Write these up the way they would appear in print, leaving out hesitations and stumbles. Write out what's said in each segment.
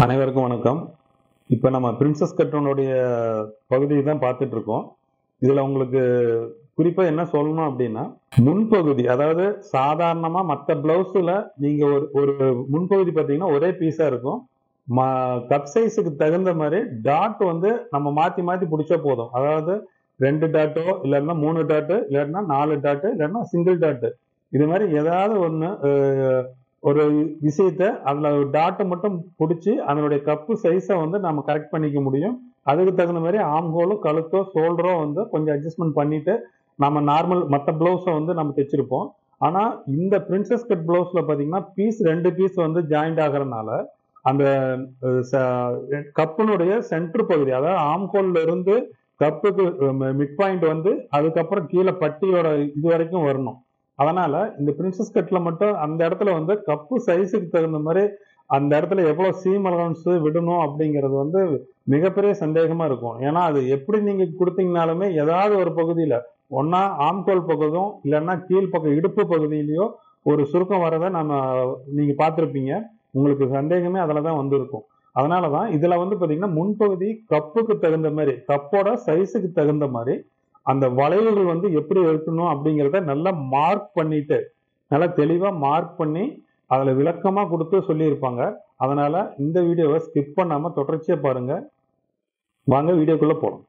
அனைவருக்கும் வணக்கம். இப்போ நம்ம பிரின்சஸ் கட்டனுடைய பகுதியை தான் பார்த்துட்டு இருக்கோம். இதில் உங்களுக்கு குறிப்பாக என்ன சொல்லணும் அப்படின்னா, முன்பகுதி, அதாவது சாதாரணமாக மற்ற பிளவுஸில் நீங்கள் ஒரு முன்பகுதி பார்த்தீங்கன்னா ஒரே பீஸாக இருக்கும். கப் சைஸுக்கு தகுந்த மாதிரி டாட் வந்து நம்ம மாற்றி மாற்றி பிடிச்சா போதும். அதாவது 2 டாட்டோ இல்லைன்னா 3 டாட்டு இல்லைன்னா 4 டாட்டு இல்லைன்னா சிங்கிள் டாட்டு, இது மாதிரி ஏதாவது ஒன்று ஒரு விஷயத்த அதில் டாட்டை மட்டும் பிடிச்சி அதனுடைய கப்பு சைஸை வந்து நம்ம கரெக்ட் பண்ணிக்க முடியும். அதுக்கு தகுந்த மாதிரி ஆம்ஹோலோ கழுத்தோ ஷோல்டரோ வந்து கொஞ்சம் அட்ஜஸ்ட்மெண்ட் பண்ணிட்டு நம்ம நார்மல் மற்ற ப்ளவுஸை வந்து நம்ம தைச்சிருப்போம். ஆனால் இந்த பிரின்சஸ் கட் ப்ளவுஸில் பார்த்தீங்கன்னா ரெண்டு பீஸ் வந்து ஜாயிண்ட் ஆகிறதுனால அந்த கப்புனுடைய சென்டர் பகுதி, அதாவது ஆம்ஹோல்ல இருந்து கப்புக்கு மிட் பாயிண்ட் வந்து அதுக்கப்புறம் கீழே பட்டியோட இது வரைக்கும் வரணும். அதனால இந்த பிரின்சஸ் கட்ல மட்டும் அந்த இடத்துல வந்து கப்பு சைஸுக்கு தகுந்த மாதிரி அந்த இடத்துல எவ்வளவு சீம் அலவன்ஸ் விடணும் அப்படிங்கிறது வந்து மிகப்பெரிய சந்தேகமா இருக்கும். ஏன்னா அது எப்படி நீங்க கொடுத்தீங்கனாலுமே ஏதாவது ஒரு பகுதியில ஒன்னா ஆம்கோல் பகுதியும் இல்லைன்னா கீழ் பக்கம் இடுப்பு பகுதியிலயோ ஒரு சுருக்கம் வரதை நீங்க பார்த்துருப்பீங்க. உங்களுக்கு சந்தேகமே அதுலதான் வந்திருக்கும். அதனாலதான் இதுல வந்து பாத்தீங்கன்னா முன்பகுதி கப்புக்கு தகுந்த மாதிரி, கப்போட சைஸுக்கு தகுந்த மாதிரி அந்த வளைவுகள் வந்து எப்படி இருக்கணும் அப்படிங்கிறத நல்லா மார்க் பண்ணிட்டு, நல்லா தெளிவா மார்க் பண்ணி அதுல விளக்கமா கொடுத்து சொல்லியிருப்பாங்க. அதனால இந்த வீடியோவை ஸ்கிப் பண்ணாம தொடர்ச்சியா பாருங்க. வாங்க வீடியோக்குள்ள போலாம்.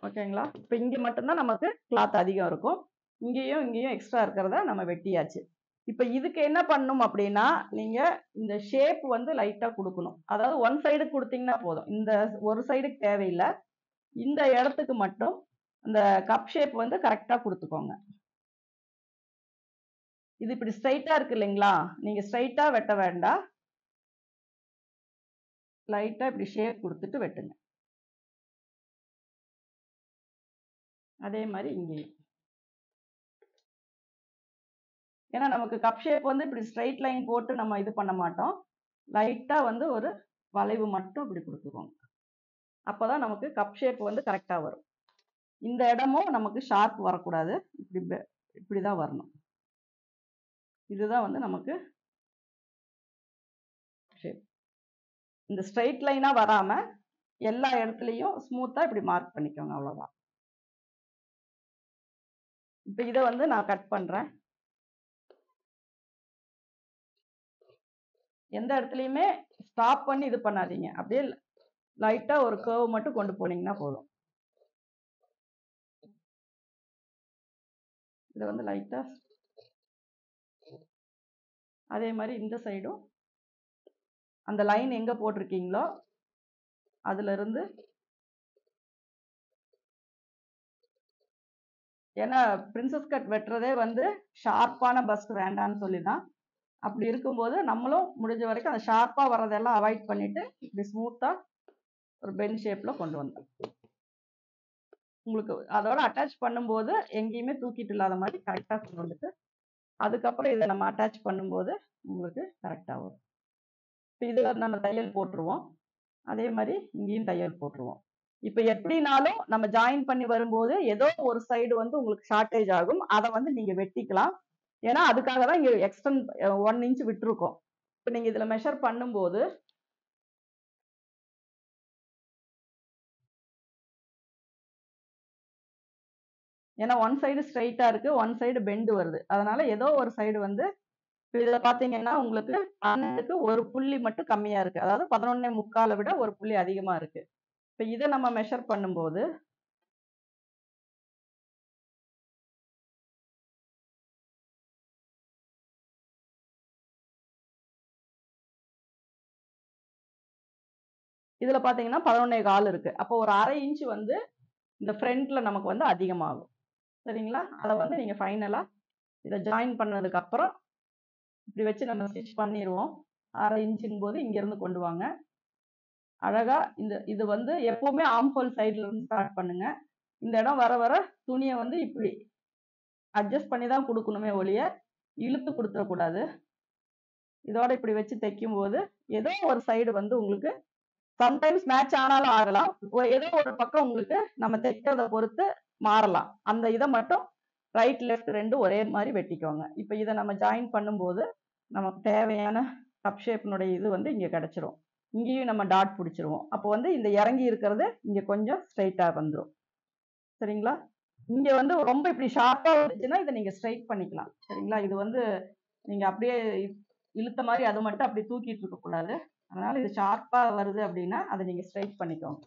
ஓகேங்களா? இப்போ இங்க மட்டும்தான் நமக்கு கிளாத் அதிகம் இருக்கும். இங்கேயும் எக்ஸ்ட்ரா இருக்கிறத நம்ம வெட்டியாச்சு. இப்போ இதுக்கு என்ன பண்ணணும் அப்படின்னா, நீங்க இந்த ஷேப் வந்து லைட்டா கொடுக்கணும். அதாவது ஒன் சைடு கொடுத்தீங்கன்னா போதும். இந்த ஒரு சைடுக்கு தேவையில்லை. இந்த இடத்துக்கு மட்டும் அந்த கப் ஷேப் வந்து கரெக்டா கொடுத்துக்கோங்க. இது இப்படி ஸ்ட்ரைட்டா இருக்கு இல்லைங்களா? நீங்க ஸ்ட்ரைட்டா வெட்ட வேண்டாம். லைட்டா இப்படி ஷேப் கொடுத்துட்டு வெட்டுங்க. அதே மாதிரி இங்கேயும். ஏன்னா நமக்கு கப் ஷேப் வந்து இப்படி ஸ்ட்ரைட் லைன் போட்டு நம்ம இது பண்ண மாட்டோம். லைட்டா வந்து ஒரு வளைவு மட்டும் இப்படி கொடுத்துக்கோங்க. அப்பதான் நமக்கு கப் ஷேப் வந்து கரெக்டா வரும். இந்த இடமும் நமக்கு ஷார்ப் வரக்கூடாது. இப்படிதான் வரணும். இதுதான் வந்து நமக்கு ஷேப். இந்த ஸ்ட்ரைட் லைனா வராம எல்லா இடத்துலயும் ஸ்மூத்தா இப்படி மார்க் பண்ணிக்கோங்க. அவ்வளவுதான். இப்ப இதை வந்து நான் கட் பண்றேன். எந்த இடத்துலயுமே ஸ்டாப் பண்ணி இது பண்ணாதீங்க. அப்படியே லைட்டா ஒரு கர்வ் மட்டும் கொண்டு போனீங்கன்னா போதும். இதை வந்து லைட்டா அதே மாதிரி இந்த சைடும் அந்த லைன் எங்க போட்டிருக்கீங்களோ அதுல இருந்து, ஏன்னா பிரின்சஸ் கட் வெட்டுறதே வந்து ஷார்ப்பான பஸ்ட் வேண்டான்னு சொல்லிதான். அப்படி இருக்கும்போது நம்மளும் முடிஞ்ச வரைக்கும் அந்த ஷார்ப்பா வர்றதெல்லாம் அவாய்ட் பண்ணிட்டு இப்படி ஸ்மூத்தா ஒரு பென் ஷேப்ல கொண்டு வந்தோம். உங்களுக்கு அதோட அட்டாச் பண்ணும்போது எங்கேயுமே தூக்கிட்டு இல்லாத மாதிரி கரெக்டா கொண்டு வந்துட்டு அதுக்கப்புறம் இதை நம்ம அட்டாச் பண்ணும்போது உங்களுக்கு கரெக்டா வரும். இது நம்ம தையல் போட்டுருவோம். அதே மாதிரி இங்கேயும் தையல் போட்டுருவோம். இப்ப எப்படினாலும் நம்ம ஜாயின் பண்ணி வரும்போது ஏதோ ஒரு சைடு வந்து உங்களுக்கு ஷார்டேஜ் ஆகும். அதை வந்து நீங்க வெட்டிக்கலாம். ஏன்னா அதுக்காக தான் இங்க எக்ஸ்டெண்ட் 1 இன்ச் விட்டுருக்கோம். இப்ப நீங்க இதுல மெஷர் பண்ணும்போது ஏன்னா ஒன் சைடு ஸ்ட்ரைட்டா இருக்கு, ஒன் சைடு பெண்டு வருது. அதனால ஏதோ ஒரு சைடு வந்து இதுல பாத்தீங்கன்னா உங்களுக்கு 12க்கு ஒரு புள்ளி மட்டும் கம்மியா இருக்கு. அதாவது 11.75 விட ஒரு புள்ளி அதிகமா இருக்கு. இப்ப இதை நம்ம மெஷர் பண்ணும்போது இதுல பாத்தீங்கன்னா 11.25 இருக்கு. அப்போ ஒரு 1/2 இன்ச் வந்து இந்த ஃப்ரண்ட்ல நமக்கு வந்து அதிகமாகும். சரிங்களா? அதை வந்து நீங்க ஃபைனலா இதை ஜாயின் பண்ணதுக்கு அப்புறம் இப்படி வச்சு நம்ம ஸ்டிச் பண்ணிடுவோம். 1/2 இன்ச்சின் போது இங்க இருந்து கொண்டு வாங்க. அழகா இது வந்து எப்பவுமே ஆம்ஹோல் சைட்ல இருந்து ஸ்டார்ட் பண்ணுங்க. இந்த இடம் வர வர துணியை வந்து இப்படி அட்ஜஸ்ட் பண்ணி தான் கொடுக்கணுமே ஒழிய இழுத்து கொடுத்துடக்கூடாது. இதோட இப்படி வச்சு தைக்கும் போது ஏதோ ஒரு சைடு வந்து உங்களுக்கு சம்டைம்ஸ் மேட்ச் ஆனாலும் ஆகலாம். ஏதோ ஒரு பக்கம் உங்களுக்கு நம்ம தைக்கிறத பொறுத்து மாறலாம். அந்த இதை மட்டும் ரைட் லெஃப்ட் ரெண்டும் ஒரே மாதிரி வெட்டிக்கோங்க. இப்ப இதை நம்ம ஜாயின் பண்ணும்போது நமக்கு தேவையான கப் ஷேப்னுடைய இது வந்து இங்க கிடைச்சிரும். இங்கேயும் நம்ம டாட் பிடிச்சிருவோம். அப்போ வந்து இந்த இறங்கி இருக்கிறது இங்க கொஞ்சம் ஸ்ட்ரைட்டா வந்துரும். சரிங்களா? இங்க வந்து ரொம்ப இப்படி ஷார்ப்பா வந்துச்சுன்னா இதை நீங்க ஸ்ட்ரைட் பண்ணிக்கலாம். சரிங்களா? இது வந்து நீங்க அப்படியே இழுத்த மாதிரி அது மட்டும் அப்படி தூக்கிட்டு இருக்க கூடாது. அதனால இது ஷார்ப்பா வருது அப்படின்னா அதை நீங்க ஸ்ட்ரைட் பண்ணிக்கோங்க.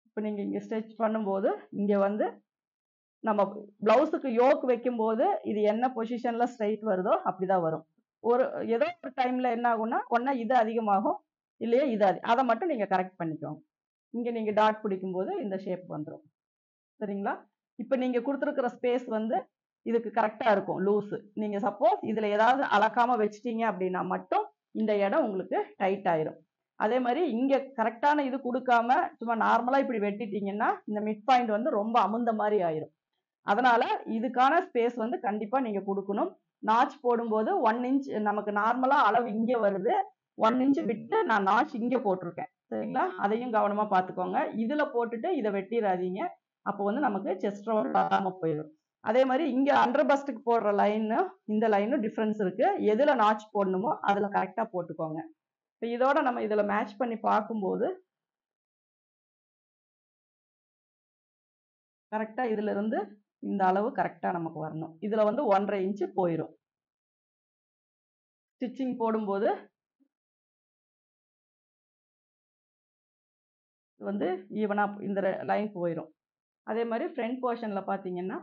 இப்போ நீங்க இங்க ஸ்ட்ரெச் பண்ணும்போது இங்க வந்து நம்ம பிளவுஸுக்கு யோக் வைக்கும்போது இது என்ன பொசிஷன்ல ஸ்ட்ரைட் வருதோ அப்படிதான் வரும். ஒரு ஏதோ ஒரு டைம்ல என்ன ஆகும்னா ஒன்னா இது அதிகமாகும், இல்லையா இது அதை மட்டும் நீங்க கரெக்ட் பண்ணிக்கோங்க. இங்க நீங்க டாட் பிடிக்கும்போது இந்த ஷேப் வந்துடும். சரிங்களா? இப்ப நீங்க கொடுத்துருக்கிற ஸ்பேஸ் வந்து இதுக்கு கரெக்டா இருக்கும் லூஸ். நீங்க சப்போஸ் இதுல ஏதாவது அளக்காம வச்சிட்டீங்க அப்படின்னா மட்டும் இந்த இடம் உங்களுக்கு டைட் ஆயிரும். அதே மாதிரி இங்க கரெக்டான இது கொடுக்காம சும்மா நார்மலா இப்படி வெட்டிட்டீங்கன்னா இந்த மிட் பாயிண்ட் வந்து ரொம்ப அமுந்த மாதிரி ஆயிரும். அதனால இதுக்கான ஸ்பேஸ் வந்து கண்டிப்பா நீங்க கொடுக்கணும். நாச் போடும்போது 1 இன்ச் நமக்கு நார்மலா அளவு இங்க வருது. 1 இன்ச் விட்டு நான் நாச் இங்க போட்டிருக்கேன். சரிங்களா? அதையும் கவனமா பார்த்துக்கோங்க. இதுல போட்டுட்டு இதை வெட்டிடாதீங்க. அப்போ வந்து நமக்கு செஸ்ட் ரவுண்ட் வராம போயிடும். அதே மாதிரி இங்க அண்டர் பஸ்டுக்கு போடுற லைனு இந்த லைனும் டிஃபரன்ஸ் இருக்கு. எதுல நாச் போடணுமோ அதுல கரெக்டா போட்டுக்கோங்க. இப்போ இதோட நம்ம இதுல மேட்ச் பண்ணி பார்க்கும்போது கரெக்டா இதுல இருந்து இந்த அளவு கரெக்டா நமக்கு வரணும். இதுல வந்து 1.5 இன்ச் போயிடும். ஸ்டிச்சிங் போடும்போது வந்து ஈவனா இந்த லைன் போயிடும். அதே மாதிரி ஃப்ரண்ட் போர்ஷன்ல பாத்தீங்கன்னா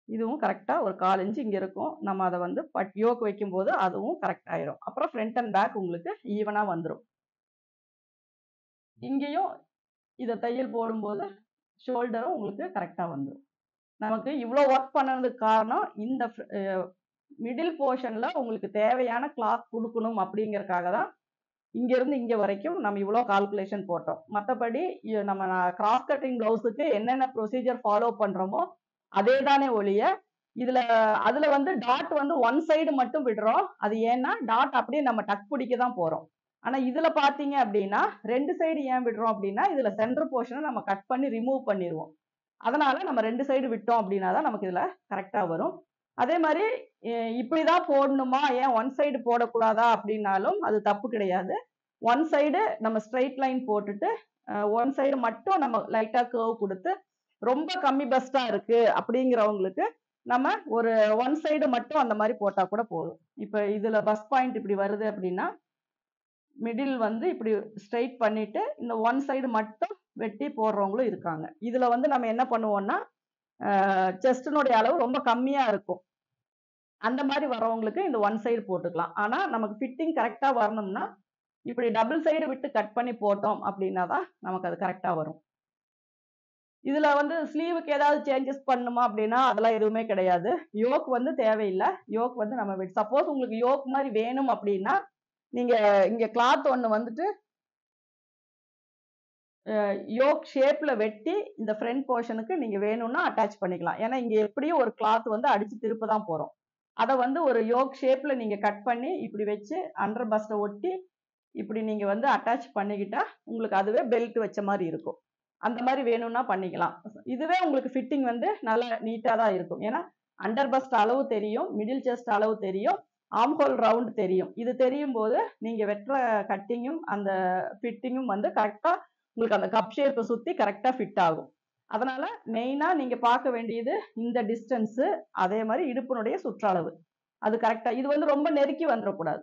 இதுவும் கரெக்டா ஒரு 1/4 இன்ச் இங்க இருக்கும். நம்ம அதை வந்து யோக் வைக்கும்போது அதுவும் கரெக்ட் ஆயிரும். அப்புறம் ஃப்ரண்ட் அண்ட் பேக் உங்களுக்கு ஈவனா வந்துடும். இங்கேயும் இதை தையல் போடும்போது ஷோல்டரும் உங்களுக்கு கரெக்டா வந்துடும். நமக்கு இவ்வளோ ஒர்க் பண்ணதுக்கு காரணம் இந்த மிடில் போர்ஷன்ல உங்களுக்கு தேவையான கிளாத் கொடுக்கணும் அப்படிங்கறக்காக தான் இங்க இருந்து இங்க வரைக்கும் நம்ம இவ்வளோ கால்குலேஷன் போட்டோம். மற்றபடி நம்ம கிராஸ் கட்டிங் பிளவுஸுக்கு என்னென்ன ப்ரொசீஜர் ஃபாலோ பண்றோமோ அதே தானே ஒழிய இதுல அதுல வந்து டாட் வந்து ஒன் சைடு மட்டும் விடுறோம். அது ஏன்னா டாட் அப்படியே நம்ம டக் பிடிக்க தான் போறோம். ஆனா இதுல பாத்தீங்க அப்படின்னா 2 சைடு ஏன் விடுறோம் அப்படின்னா இதுல சென்டர் போர்ஷனை நம்ம கட் பண்ணி ரிமூவ் பண்ணிடுவோம். அதனால நம்ம 2 சைடு விட்டோம் அப்படின்னா தான் நமக்கு இதுல கரெக்டா வரும். அதே மாதிரி இப்படிதான் போடணுமா, ஏன் ஒன் சைடு போடக்கூடாதா அப்படின்னாலும் அது தப்பு கிடையாது. ஒன் சைடு நம்ம ஸ்ட்ரைட் லைன் போட்டுட்டு ஒன் சைடு மட்டும் நம்ம லைட்டா கர்வ் கொடுத்து ரொம்ப கம்மி பஸ்டா இருக்கு அப்படிங்கிறவங்களுக்கு நம்ம ஒரு ஒன் சைடு மட்டும் அந்த மாதிரி போட்டா கூட போதும். இப்ப இதுல பஸ் பாயிண்ட் இப்படி வருது அப்படின்னா மிடில் வந்து இப்படி ஸ்ட்ரைட் பண்ணிட்டு இந்த ஒன் சைடு மட்டும் வெட்டி போடுறவங்களும் இருக்காங்க. இதுல வந்து நம்ம என்ன பண்ணுவோம்னா செஸ்டினுடைய அளவு ரொம்ப கம்மியா இருக்கும். அந்த மாதிரி வரவங்களுக்கு இந்த ஒன் சைடு போட்டுக்கலாம். ஆனா நமக்கு ஃபிட்டிங் கரெக்டா வரணும்னா இப்படி டபுள் சைடு விட்டு கட் பண்ணி போட்டோம் அப்படின்னா தான் நமக்கு அது கரெக்டா வரும். இதுல வந்து ஸ்லீவுக்கு ஏதாவது சேஞ்சஸ் பண்ணுமா அப்படின்னா அதெல்லாம் எதுவுமே கிடையாது. யோக் வந்து தேவையில்லை. யோக் வந்து நம்ம சப்போஸ் உங்களுக்கு யோக் மாதிரி வேணும் அப்படின்னா நீங்க இங்க கிளாத் ஒண்ணு வந்துட்டு யோக் ஷேப்ல வெட்டி இந்த ஃப்ரண்ட் போர்ஷனுக்கு நீங்க வேணும்னா அட்டாச் பண்ணிக்கலாம். ஏன்னா இங்க எப்படியும் ஒரு கிளாத் வந்து அடிச்சு திருப்ப தான் போறோம். அதை வந்து ஒரு யோக் ஷேப்ல நீங்க கட் பண்ணி இப்படி வச்சு அண்டர் பஸ்ட ஒட்டி இப்படி நீங்க வந்து அட்டாச் பண்ணிக்கிட்டா உங்களுக்கு அதுவே பெல்ட் வச்ச மாதிரி இருக்கும். அந்த மாதிரி வேணும்னா பண்ணிக்கலாம். இதுவே உங்களுக்கு ஃபிட்டிங் வந்து நல்லா நீட்டா தான் இருக்கும். ஏன்னா அண்டர் பஸ்ட் அளவு தெரியும், மிடில் செஸ்ட் அளவு தெரியும், ஆம்ஹோல் ரவுண்ட் தெரியும். இது தெரியும் போது நீங்க வெட்டுற கட்டிங்கும் அந்த ஃபிட்டிங்கும் வந்து கரெக்டா உங்களுக்கு அந்த கப் ஷேப்பை சுத்தி கரெக்டா ஃபிட் ஆகும். அதனால மெயினா நீங்க பார்க்க வேண்டியது இந்த டிஸ்டன்ஸ், அதே மாதிரி இடுப்பினுடைய சுற்றளவு அது கரெக்டா. இது வந்து ரொம்ப நெருக்கி வந்துடக்கூடாது.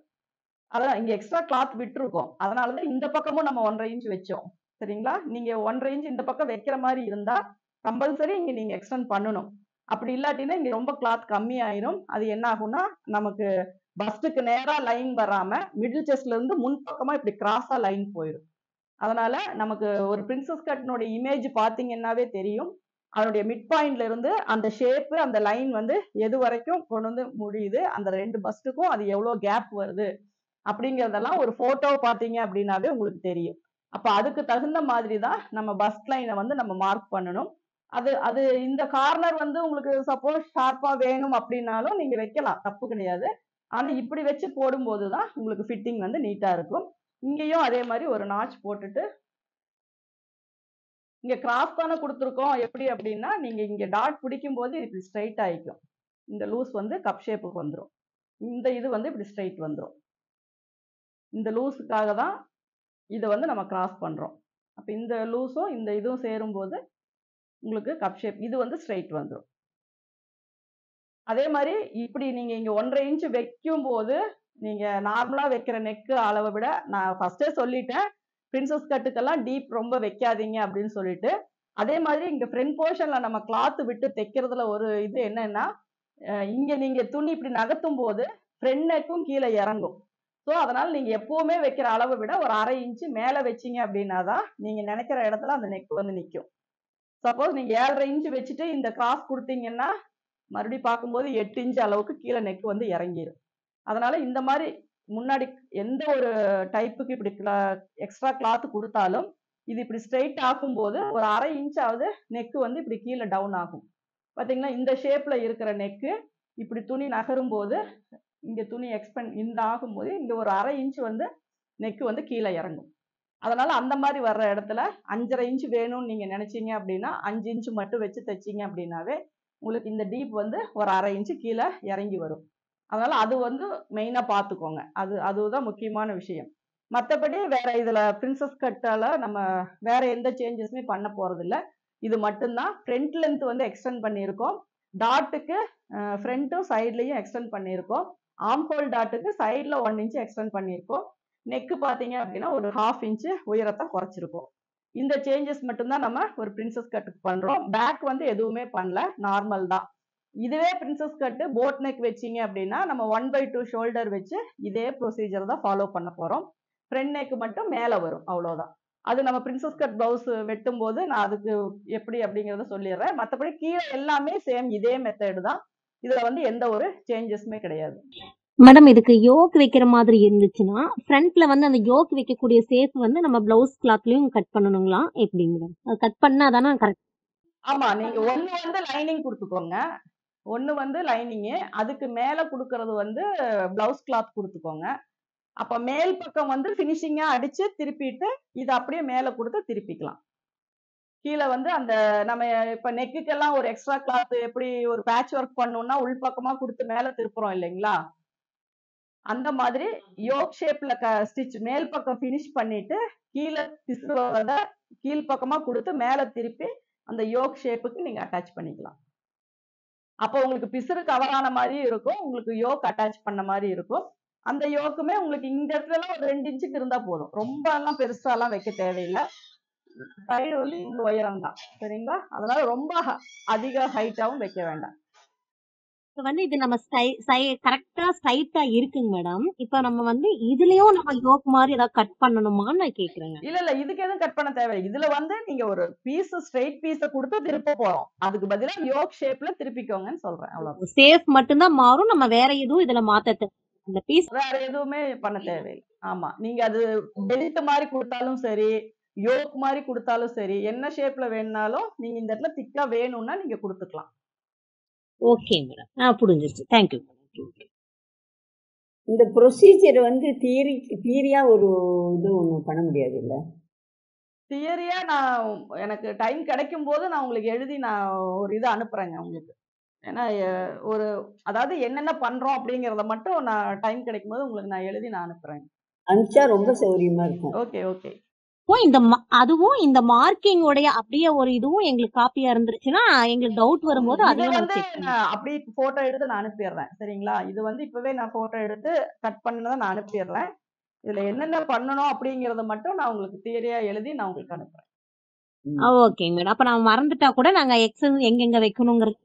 அதான் இங்க எக்ஸ்ட்ரா கிளாத் விட்டுருக்கோம். அதனாலதான் இந்த பக்கமும் நம்ம 1.5 இன்ச் வச்சோம். சரிங்களா? நீங்க 1.5 இன்ச் இந்த பக்கம் வைக்கிற மாதிரி இருந்தா கம்பல்சரி இங்க நீங்க எக்ஸ்டெண்ட் பண்ணணும். அப்படி இல்லாட்டினா இங்க ரொம்ப கிளாத் கம்மி ஆயிரும். அது என்ன ஆகும்னா நமக்கு பஸ்டுக்கு நேரா லைன் வராம மிடில் செஸ்ட்ல இருந்து முன் பக்கமா இப்படி கிராஸா லைன் போயிடும். அதனால நமக்கு ஒரு பிரின்சஸ் கட்னுடைய இமேஜ் பாத்தீங்கன்னாவே தெரியும். அதனுடைய மிட் பாயிண்ட்ல இருந்து அந்த ஷேப் அந்த லைன் வந்து எது வரைக்கும் கொண்டு வந்து முடியுது, அந்த 2 பஸ்டுக்கும் அது எவ்வளவு கேப் வருது அப்படிங்கறதெல்லாம் ஒரு போட்டோ பாத்தீங்க அப்படின்னாவே உங்களுக்கு தெரியும். அப்ப அதுக்கு தகுந்த மாதிரி தான் நம்ம பஸ்ட் லைனை வந்து நம்ம மார்க் பண்ணணும். அது அது இந்த கார்னர் வந்து உங்களுக்கு சப்போஸ் ஷார்ப்பா வேணும் அப்படின்னாலும் நீங்க வைக்கலாம், தப்பு கிடையாது. ஆனா இப்படி வச்சு போடும்போது தான் உங்களுக்கு ஃபிட்டிங் வந்து நீட்டா இருக்கும். இங்கேயும் அதே மாதிரி ஒரு நாச் போட்டுட்டு இங்க கிராஸ் தானே கொடுத்துருக்கோம். எப்படி அப்படின்னா நீங்க இங்க டாட் பிடிக்கும் போது இப்படி ஸ்ட்ரைட் ஆயிக்கும். இந்த லூஸ் வந்து கப் ஷேப்புக்கு வந்துடும். இந்த இது வந்து இப்படி ஸ்ட்ரைட் வந்துடும். இந்த லூஸுக்காக தான் இதை வந்து நம்ம கிராஸ் பண்றோம். அப்ப இந்த லூஸும் இந்த இதுவும் சேரும்போது உங்களுக்கு கப் ஷேப் இது வந்து ஸ்ட்ரைட் வந்துடும். அதே மாதிரி இப்படி நீங்க இங்க 1.5 இன்ச் வைக்கும் போது நீங்க நார்மலா வைக்கிற நெக்கு அளவை விட நான் ஃபர்ஸ்டே சொல்லிட்டேன், பிரின்சஸ் கட்டுக்கெல்லாம் டீப் ரொம்ப வைக்காதீங்க அப்படின்னு சொல்லிட்டு. அதே மாதிரி இங்க ஃப்ரண்ட் போர்ஷன்ல நம்ம கிளாத் விட்டு தைக்கிறதுல ஒரு இது என்னன்னா, இங்க நீங்க துணி இப்படி நகர்த்தும் போது ஃப்ரண்ட் நெக்கும் கீழே இறங்கும். ஸோ அதனால நீங்க எப்பவுமே வைக்கிற அளவை விட ஒரு 1/2 இன்ச்சு மேல வச்சீங்க அப்படின்னா தான் நீங்க நினைக்கிற இடத்துல அந்த நெக் வந்து நிற்கும். சப்போஸ் நீங்க 7.5 இன்ச் வச்சுட்டு இந்த கிராஸ் கொடுத்தீங்கன்னா மறுபடியும் பார்க்கும்போது 8 இன்ச் அளவுக்கு கீழே நெக் வந்து இறங்கிடும். அதனால இந்த மாதிரி முன்னாடி எந்த ஒரு டைப்புக்கு இப்படி எக்ஸ்ட்ரா கிளாத் கொடுத்தாலும் இது இப்படி ஸ்ட்ரெயிட் ஆகும்போது ஒரு 1/2 இன்ச்சாவது நெக் வந்து இப்படி கீழே டவுன் ஆகும். பார்த்தீங்கன்னா இந்த ஷேப்ல இருக்கிற நெக்கு இப்படி துணி நகரும் போது இங்க துணி இந்த ஆகும்போது இங்க ஒரு 1/2 இன்ச் வந்து நெக் வந்து கீழே இறங்கும். அதனால அந்த மாதிரி வர்ற இடத்துல 5.5 இன்ச் வேணும்னு நீங்க நினைச்சீங்க அப்படின்னா 5 இன்ச் மட்டும் வச்சு தைச்சீங்க அப்படின்னாவே உங்களுக்கு இந்த டீப் வந்து ஒரு 1/2 இன்ச் கீழே இறங்கி வரும். அதனால அது வந்து மெயினா பார்த்துக்கோங்க. அதுதான் முக்கியமான விஷயம். மற்றபடி வேற இதுல பிரின்சஸ் கட்டால நம்ம வேற எந்த சேஞ்சஸுமே பண்ண போறது இல்ல. இது மட்டும்தான். ஃப்ரண்ட் லென்த் வந்து எக்ஸ்டெண்ட் பண்ணியிருக்கோம். டாட்டுக்கு ஃப்ரண்ட்டும் சைட்லயும் எக்ஸ்டெண்ட் பண்ணியிருக்கோம். ஆர்ம் ஹோல் டாட்டுக்கு சைட்ல 1 இன்ச் எக்ஸ்டெண்ட் பண்ணியிருக்கோம். நெக்கு பார்த்தீங்க அப்படின்னா ஒரு 1/2 இன்ச் உயரத்தை குறைச்சிருக்கோம். இந்த சேஞ்சஸ் மட்டும்தான் நம்ம ஒரு பிரின்சஸ் கட்டுக்கு பண்றோம். பேக் வந்து எதுவுமே பண்ணல, நார்மல் தான். இதுவே பிரின்சஸ் கட்டு போட் நெக் வச்சீங்க அப்படின்னா நம்ம 1/2 ஷோல்டர் வச்சு இதே ப்ரொசீஜர் தான் ஃபாலோ பண்ண போறோம். ஃப்ரண்ட் நெக் மட்டும் மேலே வரும், அவ்வளோதான். அது நம்ம பிரின்சஸ் கட் பிளவுஸ் வெட்டும் போது நான் அதுக்கு எப்படி அப்படிங்கறத சொல்லிடுறேன். மற்றபடி கீழே எல்லாமே சேம் இதே மெத்தட் தான். இதுல வந்து எந்த ஒரு சேஞ்சஸுமே கிடையாது. மேடம் இதுக்கு யோக் வைக்கிற மாதிரி இருந்துச்சுன்னா ஃப்ரண்ட்ல வந்து அந்த யோக் வைக்கக்கூடிய சேஃப் வந்து நம்ம பிளவுஸ் கிளாத்லயும் கட் பண்ணணுங்களா எப்படி மேடம்? அது கட் பண்ணா தானே கரெக்ட்? ஆமா, நீங்க ஒண்ணு வந்து லைனிங் கொடுத்துக்கோங்க, ஒண்ணு வந்து லைனிங், அதுக்கு மேல கொடுக்கறது வந்து பிளவுஸ் கிளாத் கொடுத்துக்கோங்க. அப்ப மேல் பக்கம் வந்து பினிஷிங்கா அடிச்சு திருப்பிட்டு இதை அப்படியே மேல கொடுத்து திருப்பிக்கலாம். கீழே வந்து அந்த நம்ம இப்ப நெக்குக்கெல்லாம் ஒரு எக்ஸ்ட்ரா கிளாத் எப்படி ஒரு பேட்ச் ஒர்க் பண்ணணும்னா உள் பக்கமா கொடுத்து மேல திருப்புறோம் இல்லைங்களா, அந்த மாதிரி யோக் ஷேப்ல ஸ்டிச் மேல் பக்கம் பினிஷ் பண்ணிட்டு கீழே பிசுறுவத கீழ் பக்கமா கொடுத்து மேல திருப்பி அந்த யோக் ஷேப்புக்கு நீங்க அட்டாச் பண்ணிக்கலாம். அப்போ உங்களுக்கு பிசுறு கவர் ஆன மாதிரி இருக்கும், உங்களுக்கு யோக் அட்டாச் பண்ண மாதிரி இருக்கும். அந்த யோக்குமே உங்களுக்கு இந்த இடத்துல ஒரு 2 இன்ச்சுக்கு இருந்தா போதும், ரொம்ப எல்லாம் பெருசா எல்லாம் வைக்க தேவையில்லை. சைடு வந்து இந்த உயரம் தான், சரிங்களா? அதனால ரொம்ப அதிக ஹைட்டாவும் வைக்க வேண்டாம். இப்ப வந்து இது நம்ம கரெக்டா ஸ்ட்ரைட்டா இருக்குங்க மேடம். இப்ப நம்ம வந்து இதுலயும் நம்ம யோக் மாதிரி ஏதாவது கட் பண்ணணுமான்னு நான் கேக்குறேங்க. இல்ல இதுக்கு எதுவும் கட் பண்ண தேவையில்லை. இதுல வந்து நீங்க ஒரு பீஸ் ஸ்ட்ரைட் பீஸ கொடுத்து திருப்ப போறோம், அதுக்கு பதிலா யோக் ஷேப்ல திருப்பிக்கோங்கன்னு சொல்றேன், அவ்வளவு. சேஃப் மட்டும்தான் மாறும், நம்ம வேற எதுவும் இதுல மாத்த அந்த பீஸ் வேற எதுவுமே பண்ண தேவையில்லை. ஆமா, நீங்க அது பெல்ட் மாதிரி கொடுத்தாலும் சரி, யோக் மாதிரி கொடுத்தாலும் சரி, என்ன ஷேப்ல வேணும்னாலும் நீங்க இந்த இடத்துல திக்கா வேணும்னா நீங்க கொடுத்துக்கலாம். ஓகே மேடம், புரிஞ்சிருச்சு. தேங்க்யூ. இந்த ப்ரொசீஜர் வந்து தியரியா ஒரு இது ஒன்றும் பண்ண முடியாது இல்லை? தியரியா நான் எனக்கு டைம் கிடைக்கும் போது நான் உங்களுக்கு எழுதி நான் ஒரு இதை அனுப்புறேங்க உங்களுக்கு. ஏன்னா ஒரு அதாவது என்னென்ன பண்றோம் அப்படிங்கறத மட்டும் நான் டைம் கிடைக்கும் போது உங்களுக்கு நான் எழுதி நான் அனுப்புறேன். அனுப்பிச்சா ரொம்ப சௌரியமா இருக்கும். Okay okay. அதுவும் இந்த மார்க்கிங் உடைய அப்படியே ஒரு இதுவும் எங்களுக்கு காப்பியா இருந்துச்சுன்னா எங்களுக்கு டவுட் வரும்போது அதையும் வந்து நான் அப்படியே போட்டோ எடுத்து நான் அனுப்பிடுறேன், சரிங்களா? இது வந்து இப்பவே நான் போட்டோ எடுத்து கட் பண்ணதை நான் அனுப்பிடுறேன். இதுல என்னென்ன பண்ணணும் அப்படிங்கறத மட்டும் நான் உங்களுக்கு தியரியா எழுதி நான் உங்களுக்கு அனுப்புறேன். ஓகேங்க மேடம். அப்ப நான் மறந்துட்டா கூட நாங்க எக்ஸல் எங்கெங்க வைக்கணுங்கிறது